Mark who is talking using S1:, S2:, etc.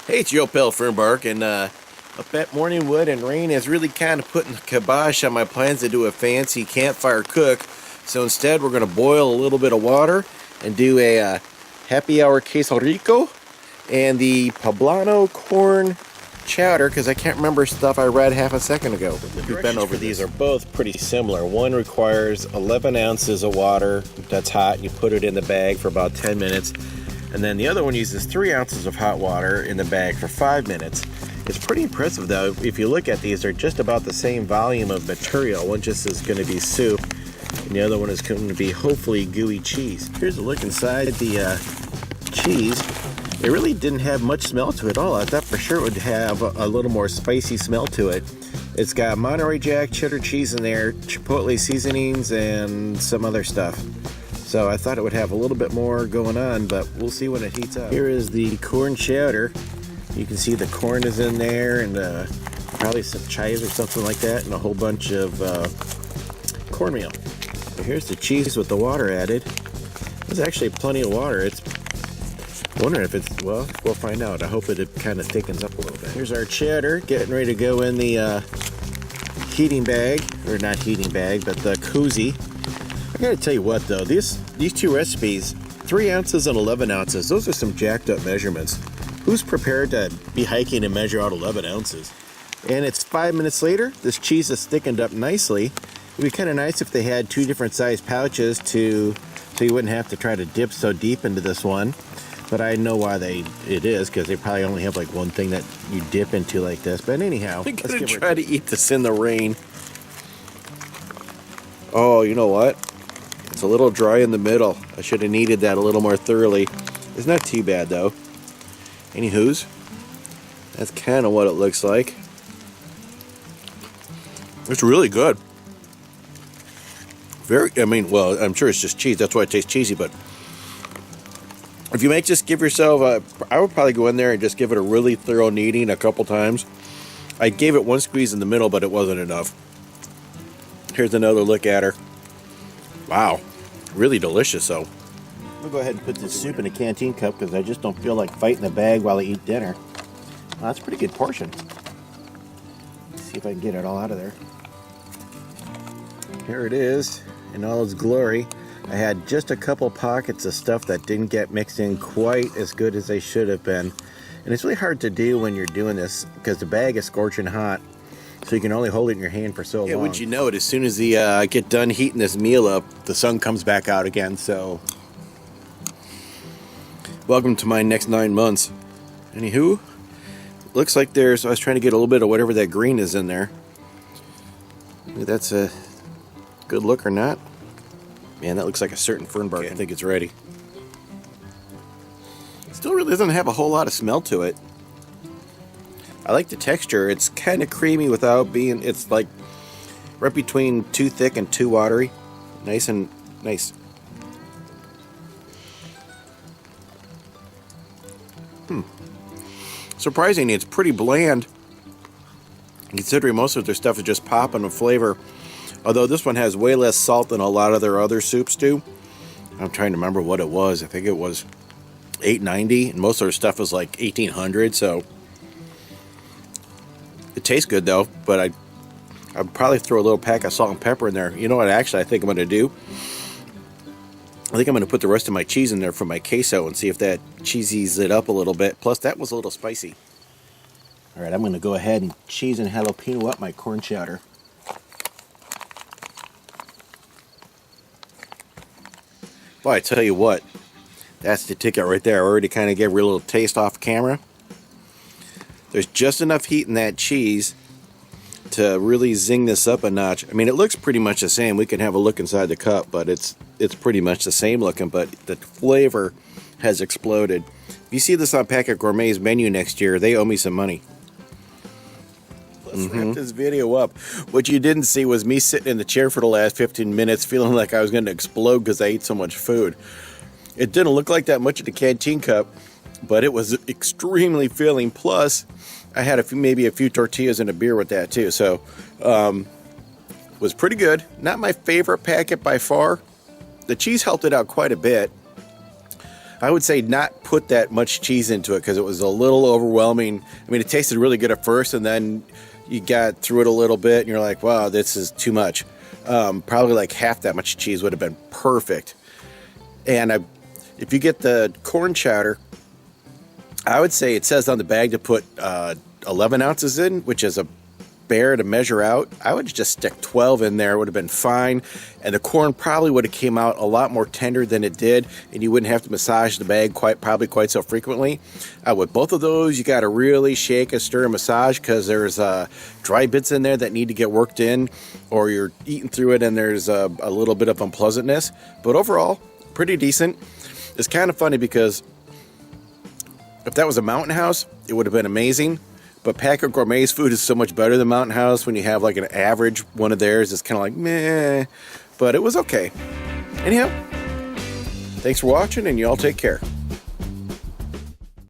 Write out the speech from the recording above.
S1: Hey, it's Joe Fernbark, and up at Morningwood, and rain is really kind of putting the kibosh on my plans to do a fancy campfire cook. So instead, we're going to boil a little bit of water and do a happy hour queso rico and the Poblano corn chowder, because I can't remember stuff I read half a second ago. We've been over these are both pretty similar. One requires 11 ounces of water that's hot, and you put it in the bag for about 10 minutes. And then the other one uses 3 ounces of hot water in the bag for 5 minutes. It's pretty impressive though. If you look at these, they're just about the same volume of material. One just is going to be soup, and the other one is going to be hopefully gooey cheese. Here's a look inside the cheese. It really didn't have much smell to it at all. I thought for sure it would have a little more spicy smell to it. It's got Monterey Jack cheddar cheese in there, chipotle seasonings, and some other stuff. So I thought it would have a little bit more going on, but we'll see when it heats up. Here is the corn chowder. You can see the corn is in there, and probably some chives or something like that, and a whole bunch of cornmeal. So here's the cheese with the water added. There's actually plenty of water. It's wondering if it's, well, we'll find out. I hope it kind of thickens up a little bit. Here's our cheddar getting ready to go in the heating bag, or not heating bag, but the koozie. I gotta tell you what though, these two recipes, 3 ounces and 11 ounces, those are some jacked up measurements. Who's prepared to be hiking and measure out 11 ounces? And it's 5 minutes later, this cheese is thickened up nicely. It'd be kind of nice if they had 2 different size pouches so you wouldn't have to try to dip so deep into this one. But I know why it is, because they probably only have like one thing that you dip into like this. But anyhow, I'm gonna try to eat this in the rain. Oh, you know what? It's a little dry in the middle. I should have kneaded that a little more thoroughly. It's not too bad though. Anywho's, that's kind of what it looks like. It's really good. Well, I'm sure it's just cheese. That's why it tastes cheesy. But if you just give yourself I would probably go in there and just give it a really thorough kneading a couple times. I gave it one squeeze in the middle, but it wasn't enough. Here's another look at her. Wow, really delicious though. I'm gonna go ahead and put this soup in a canteen cup because I just don't feel like fighting the bag while I eat dinner. Well, that's a pretty good portion. Let's see if I can get it all out of there. Here it is in all its glory. I had just a couple pockets of stuff that didn't get mixed in quite as good as they should have been. And it's really hard to do when you're doing this because the bag is scorching hot. So you can only hold it in your hand for so long. Yeah, wouldn't you know it, as soon as I get done heating this meal up, the sun comes back out again, so welcome to my next 9 months. Anywho, looks like I was trying to get a little bit of whatever that green is in there. Maybe that's a good look or not. Man, that looks like a certain Fernbark. Okay, I think it's ready. It still really doesn't have a whole lot of smell to it. I like the texture. It's kind of creamy without being, it's like right between too thick and too watery. Nice and nice. Surprisingly, it's pretty bland, considering most of their stuff is just popping with flavor. Although this one has way less salt than a lot of their other soups do. I'm trying to remember what it was. I think it was $8.90, and most of their stuff was like $1,800, so it tastes good though, but I'd probably throw a little pack of salt and pepper in there. You know what actually I think I'm going to do? I think I'm going to put the rest of my cheese in there for my queso and see if that cheesies it up a little bit. Plus that was a little spicy. Alright, I'm going to go ahead and cheese and jalapeno up my corn chowder. Boy, I tell you what, that's the ticket right there. I already kind of gave her a little taste off camera. There's just enough heat in that cheese to really zing this up a notch. I mean, it looks pretty much the same. We can have a look inside the cup, but it's pretty much the same looking, but the flavor has exploded. If you see this on Packit Gourmet's menu next year, they owe me some money. Let's wrap this video up. What you didn't see was me sitting in the chair for the last 15 minutes feeling like I was going to explode because I ate so much food. It didn't look like that much in the canteen cup, but it was extremely filling. Plus, I had maybe a few tortillas and a beer with that too. So, was pretty good. Not my favorite packet by far. The cheese helped it out quite a bit. I would say not put that much cheese into it because it was a little overwhelming. I mean, it tasted really good at first, and then you got through it a little bit, and you're like, wow, this is too much. Probably like half that much cheese would have been perfect. And if you get the corn chowder, I would say it says on the bag to put 11 ounces in, which is a bare to measure out. I would just stick 12 in there. It would have been fine. And the corn probably would have came out a lot more tender than it did, and you wouldn't have to massage the bag probably quite so frequently. With both of those, you got to really shake and stir and massage because there's dry bits in there that need to get worked in, or you're eating through it and there's a little bit of unpleasantness. But overall, pretty decent. It's kind of funny because if that was a Mountain House, it would have been amazing. But Packit Gourmet's food is so much better than Mountain House. When you have like an average one of theirs, it's kind of like meh. But it was okay. Anyhow, thanks for watching, and you all take care.